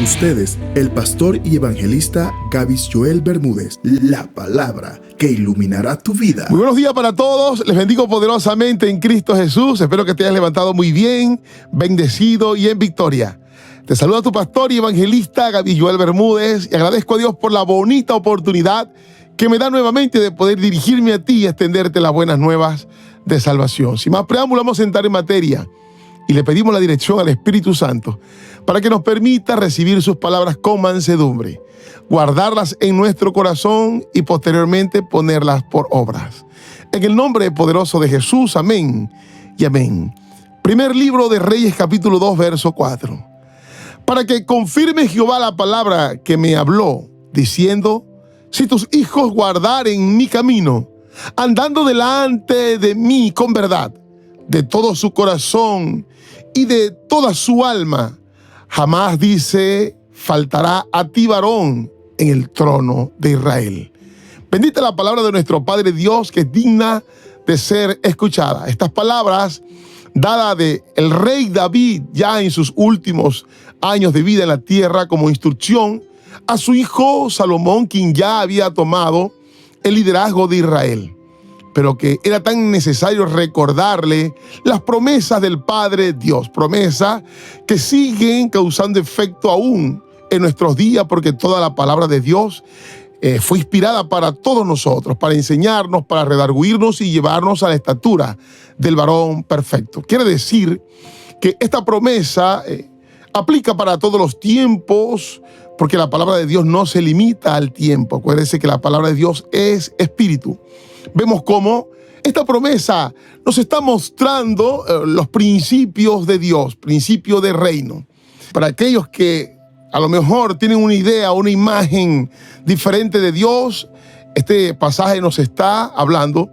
ustedes, el pastor y evangelista Gavis Joel Bermúdez, la palabra que iluminará tu vida. Muy buenos días para todos, les bendigo poderosamente en Cristo Jesús. Espero que te hayas levantado muy bien, bendecido y en victoria. Te saluda tu pastor y evangelista Gavis Joel Bermúdez y agradezco a Dios por la bonita oportunidad que me da nuevamente de poder dirigirme a ti y extenderte las buenas nuevas de salvación. Sin más preámbulo, vamos a entrar en materia y le pedimos la dirección al Espíritu Santo para que nos permita recibir sus palabras con mansedumbre, guardarlas en nuestro corazón y posteriormente ponerlas por obras. En el nombre poderoso de Jesús, amén y amén. Primer libro de Reyes, capítulo 2, verso 4. Para que confirme Jehová la palabra que me habló, diciendo: si tus hijos guardaren mi camino, andando delante de mí con verdad, de todo su corazón y de toda su alma, jamás, dice, faltará a ti varón en el trono de Israel. Bendita la palabra de nuestro Padre Dios, que es digna de ser escuchada. Estas palabras dadas de el rey David ya en sus últimos años de vida en la tierra como instrucción a su hijo Salomón, quien ya había tomado el liderazgo de Israel, pero que era tan necesario recordarle las promesas del Padre Dios, promesas que siguen causando efecto aún en nuestros días, porque toda la palabra de Dios fue inspirada para todos nosotros, para enseñarnos, para redarguirnos y llevarnos a la estatura del varón perfecto. Quiere decir que esta promesa aplica para todos los tiempos, porque la palabra de Dios no se limita al tiempo. Acuérdense que la palabra de Dios es espíritu. Vemos cómo esta promesa nos está mostrando los principios de Dios, principios de reino. Para aquellos que a lo mejor tienen una idea, una imagen diferente de Dios, este pasaje nos está hablando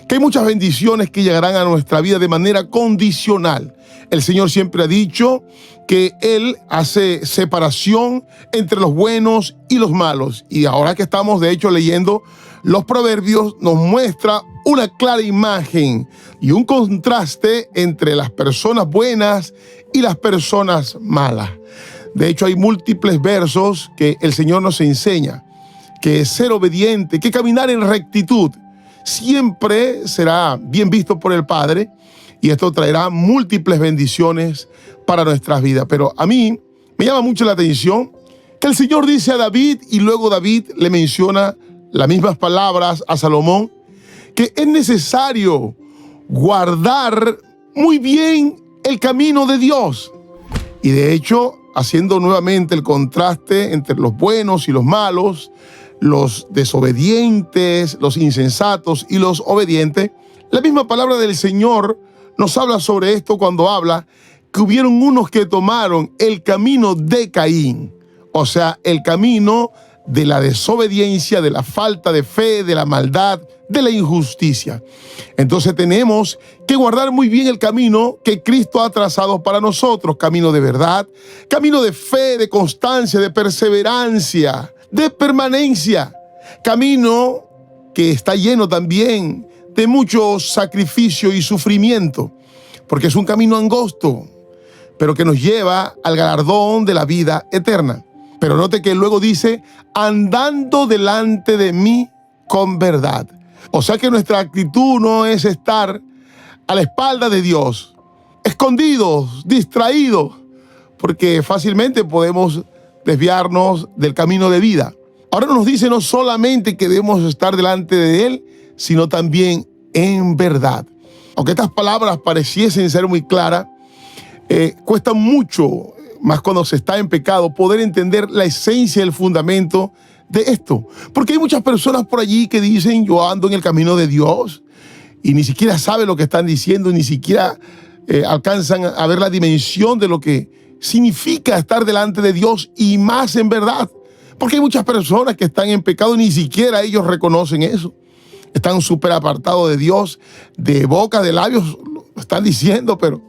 que hay muchas bendiciones que llegarán a nuestra vida de manera condicional. El Señor siempre ha dicho que Él hace separación entre los buenos y los malos. Y ahora que estamos, de hecho, leyendo los proverbios, nos muestra una clara imagen y un contraste entre las personas buenas y las personas malas. De hecho, hay múltiples versos que el Señor nos enseña que ser obediente, que caminar en rectitud, siempre será bien visto por el Padre, y esto traerá múltiples bendiciones para nuestras vidas. Pero a mí me llama mucho la atención que el Señor dice a David, y luego David le menciona las mismas palabras a Salomón, que es necesario guardar muy bien el camino de Dios. Y de hecho, haciendo nuevamente el contraste entre los buenos y los malos, los desobedientes, los insensatos y los obedientes, la misma palabra del Señor nos habla sobre esto cuando habla que hubieron unos que tomaron el camino de Caín, o sea, el camino de la desobediencia, de la falta de fe, de la maldad, de la injusticia. Entonces tenemos que guardar muy bien el camino que Cristo ha trazado para nosotros, camino de verdad, camino de fe, de constancia, de perseverancia, de permanencia, camino que está lleno también de mucho sacrificio y sufrimiento, porque es un camino angosto, pero que nos lleva al galardón de la vida eterna. Pero note que luego dice, andando delante de mí con verdad. O sea que nuestra actitud no es estar a la espalda de Dios, escondidos, distraídos, porque fácilmente podemos desviarnos del camino de vida. Ahora nos dice no solamente que debemos estar delante de Él, sino también en verdad. Aunque estas palabras pareciesen ser muy claras, cuesta mucho, más cuando se está en pecado, poder entender la esencia y el fundamento de esto. Porque hay muchas personas por allí que dicen, yo ando en el camino de Dios, y ni siquiera saben lo que están diciendo, ni siquiera alcanzan a ver la dimensión de lo que significa estar delante de Dios, y más en verdad. Porque hay muchas personas que están en pecado y ni siquiera ellos reconocen eso. Están súper apartados de Dios, de boca, de labios, lo están diciendo, pero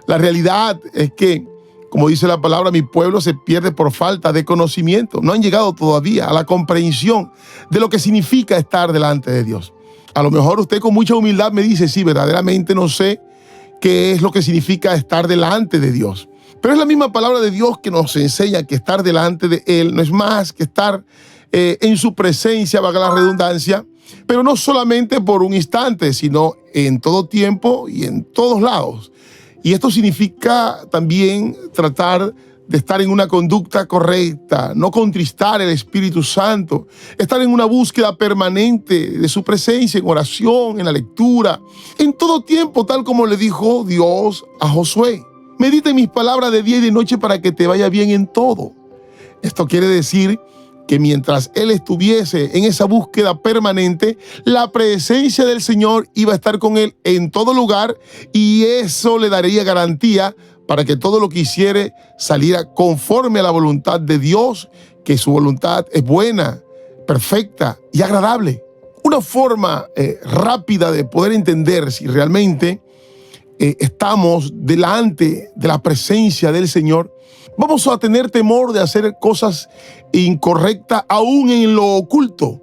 la realidad es que, como dice la palabra, mi pueblo se pierde por falta de conocimiento. No han llegado todavía a la comprensión de lo que significa estar delante de Dios. A lo mejor usted con mucha humildad me dice, sí, verdaderamente no sé qué es lo que significa estar delante de Dios. Pero es la misma palabra de Dios que nos enseña que estar delante de Él no es más que estar en su presencia, valga la redundancia, pero no solamente por un instante, sino en todo tiempo y en todos lados. Y esto significa también tratar de estar en una conducta correcta, no contristar el Espíritu Santo, estar en una búsqueda permanente de su presencia, en oración, en la lectura, en todo tiempo, tal como le dijo Dios a Josué. Medita en mis palabras de día y de noche para que te vaya bien en todo. Esto quiere decir que mientras él estuviese en esa búsqueda permanente, la presencia del Señor iba a estar con él en todo lugar, y eso le daría garantía para que todo lo que hiciere saliera conforme a la voluntad de Dios, que su voluntad es buena, perfecta y agradable. Una forma rápida de poder entender si realmente estamos delante de la presencia del Señor, vamos a tener temor de hacer cosas incorrectas aún en lo oculto,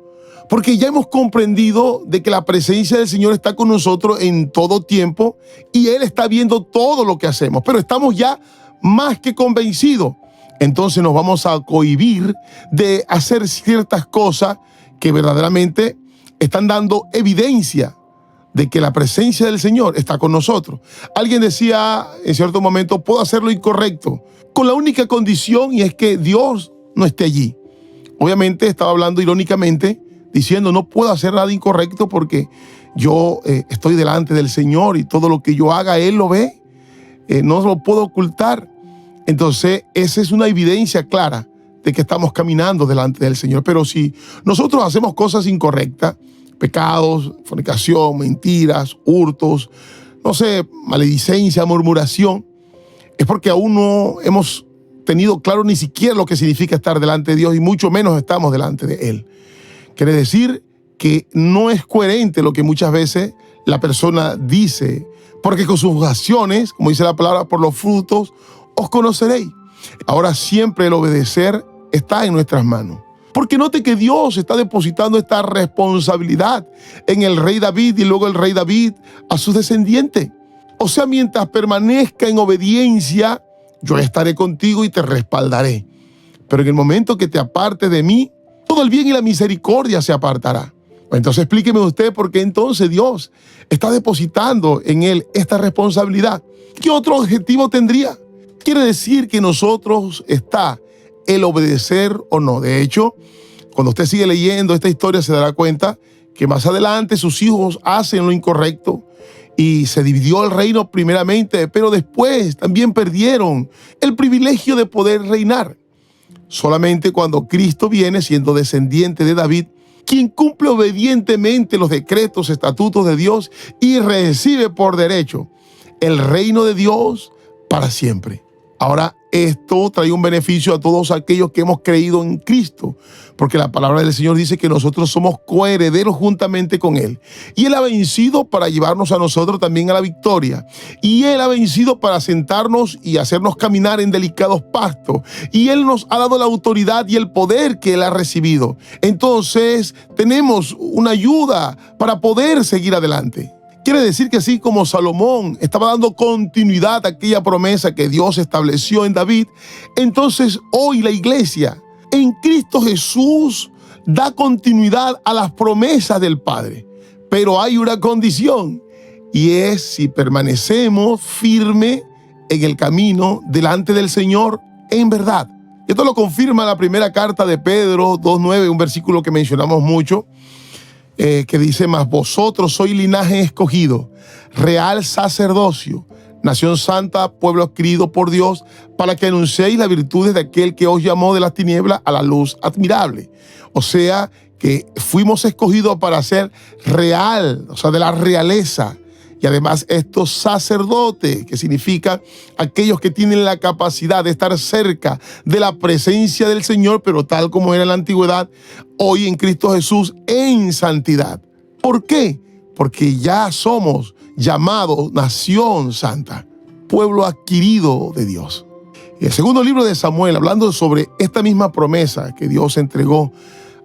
porque ya hemos comprendido de que la presencia del Señor está con nosotros en todo tiempo y Él está viendo todo lo que hacemos, pero estamos ya más que convencidos. Entonces nos vamos a cohibir de hacer ciertas cosas que verdaderamente están dando evidencia de que la presencia del Señor está con nosotros. Alguien decía en cierto momento, puedo hacer lo incorrecto, con la única condición, y es que Dios no esté allí. Obviamente estaba hablando irónicamente, diciendo, no puedo hacer nada incorrecto porque yo estoy delante del Señor y todo lo que yo haga, Él lo ve, no lo puedo ocultar. Entonces, esa es una evidencia clara de que estamos caminando delante del Señor. Pero si nosotros hacemos cosas incorrectas, pecados, fornicación, mentiras, hurtos, no sé, maledicencia, murmuración, es porque aún no hemos tenido claro ni siquiera lo que significa estar delante de Dios, y mucho menos estamos delante de Él. Quiere decir que no es coherente lo que muchas veces la persona dice, porque con sus acciones, como dice la palabra, por los frutos os conoceréis. Ahora siempre el obedecer está en nuestras manos. Porque note que Dios está depositando esta responsabilidad en el rey David y luego el rey David a sus descendientes. O sea, mientras permanezca en obediencia, yo estaré contigo y te respaldaré. Pero en el momento que te apartes de mí, todo el bien y la misericordia se apartará. Entonces explíqueme usted por qué entonces Dios está depositando en él esta responsabilidad. ¿Qué otro objetivo tendría? Quiere decir que nosotros está el obedecer o no. De hecho, cuando usted sigue leyendo esta historia se dará cuenta que más adelante sus hijos hacen lo incorrecto y se dividió el reino primeramente, pero después también perdieron el privilegio de poder reinar. Solamente cuando Cristo viene siendo descendiente de David, quien cumple obedientemente los decretos, estatutos de Dios y recibe por derecho el reino de Dios para siempre. Ahora, esto trae un beneficio a todos aquellos que hemos creído en Cristo, porque la palabra del Señor dice que nosotros somos coherederos juntamente con Él. Y Él ha vencido para llevarnos a nosotros también a la victoria. Y Él ha vencido para sentarnos y hacernos caminar en delicados pastos. Y Él nos ha dado la autoridad y el poder que Él ha recibido. Entonces, tenemos una ayuda para poder seguir adelante. Quiere decir que así como Salomón estaba dando continuidad a aquella promesa que Dios estableció en David, entonces hoy la iglesia en Cristo Jesús da continuidad a las promesas del Padre. Pero hay una condición, y es si permanecemos firmes en el camino delante del Señor en verdad. Esto lo confirma la primera carta de Pedro 2:9, un versículo que mencionamos mucho, que dice, mas vosotros sois linaje escogido, real sacerdocio, nación santa, pueblo adquirido por Dios, para que anunciéis las virtudes de aquel que os llamó de las tinieblas a la luz admirable. O sea, que fuimos escogidos para ser real, o sea, de la realeza. Y además estos sacerdotes, que significa aquellos que tienen la capacidad de estar cerca de la presencia del Señor, pero tal como era en la antigüedad, hoy en Cristo Jesús en santidad. ¿Por qué? Porque ya somos llamados nación santa, pueblo adquirido de Dios. Y el segundo libro de Samuel, hablando sobre esta misma promesa que Dios entregó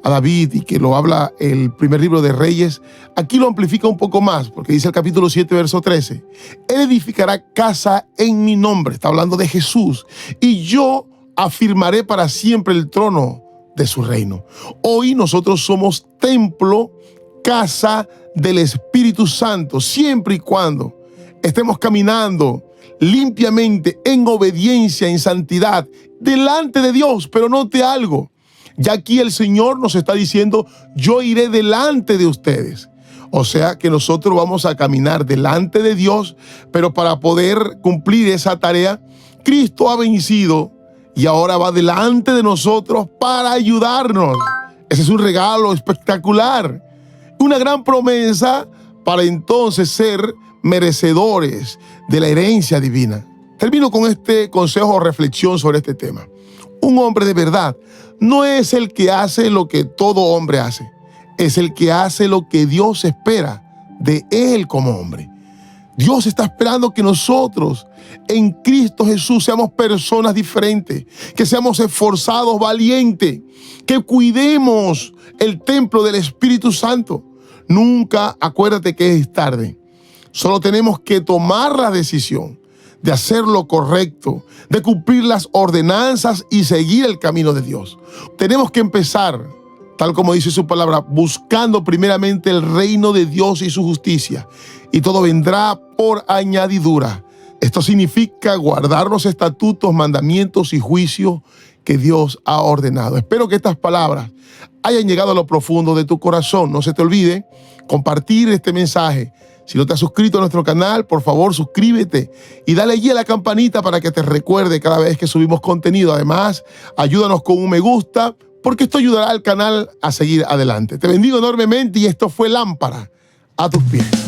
a David y que lo habla el primer libro de Reyes, aquí lo amplifica un poco más, porque dice el capítulo 7, verso 13, Él edificará casa en mi nombre, está hablando de Jesús, y yo afirmaré para siempre el trono de su reino. Hoy nosotros somos templo, casa del Espíritu Santo, siempre y cuando estemos caminando limpiamente, en obediencia, en santidad, delante de Dios. Pero note algo, ya aquí el Señor nos está diciendo, yo iré delante de ustedes. O sea que nosotros vamos a caminar delante de Dios, pero para poder cumplir esa tarea, Cristo ha vencido y ahora va delante de nosotros para ayudarnos. Ese es un regalo espectacular, una gran promesa para entonces ser merecedores de la herencia divina. Termino con este consejo o reflexión sobre este tema. Un hombre de verdad no es el que hace lo que todo hombre hace, es el que hace lo que Dios espera de él como hombre. Dios está esperando que nosotros en Cristo Jesús seamos personas diferentes, que seamos esforzados, valientes, que cuidemos el templo del Espíritu Santo. Nunca acuérdate que es tarde. Solo tenemos que tomar la decisión de hacer lo correcto, de cumplir las ordenanzas y seguir el camino de Dios. Tenemos que empezar, tal como dice su palabra, buscando primeramente el reino de Dios y su justicia, y todo vendrá por añadidura. Esto significa guardar los estatutos, mandamientos y juicios que Dios ha ordenado. Espero que estas palabras hayan llegado a lo profundo de tu corazón. No se te olvide compartir este mensaje. Si no te has suscrito a nuestro canal, por favor, suscríbete y dale allí a la campanita para que te recuerde cada vez que subimos contenido. Además, ayúdanos con un me gusta, porque esto ayudará al canal a seguir adelante. Te bendigo enormemente y esto fue Lámpara a tus pies.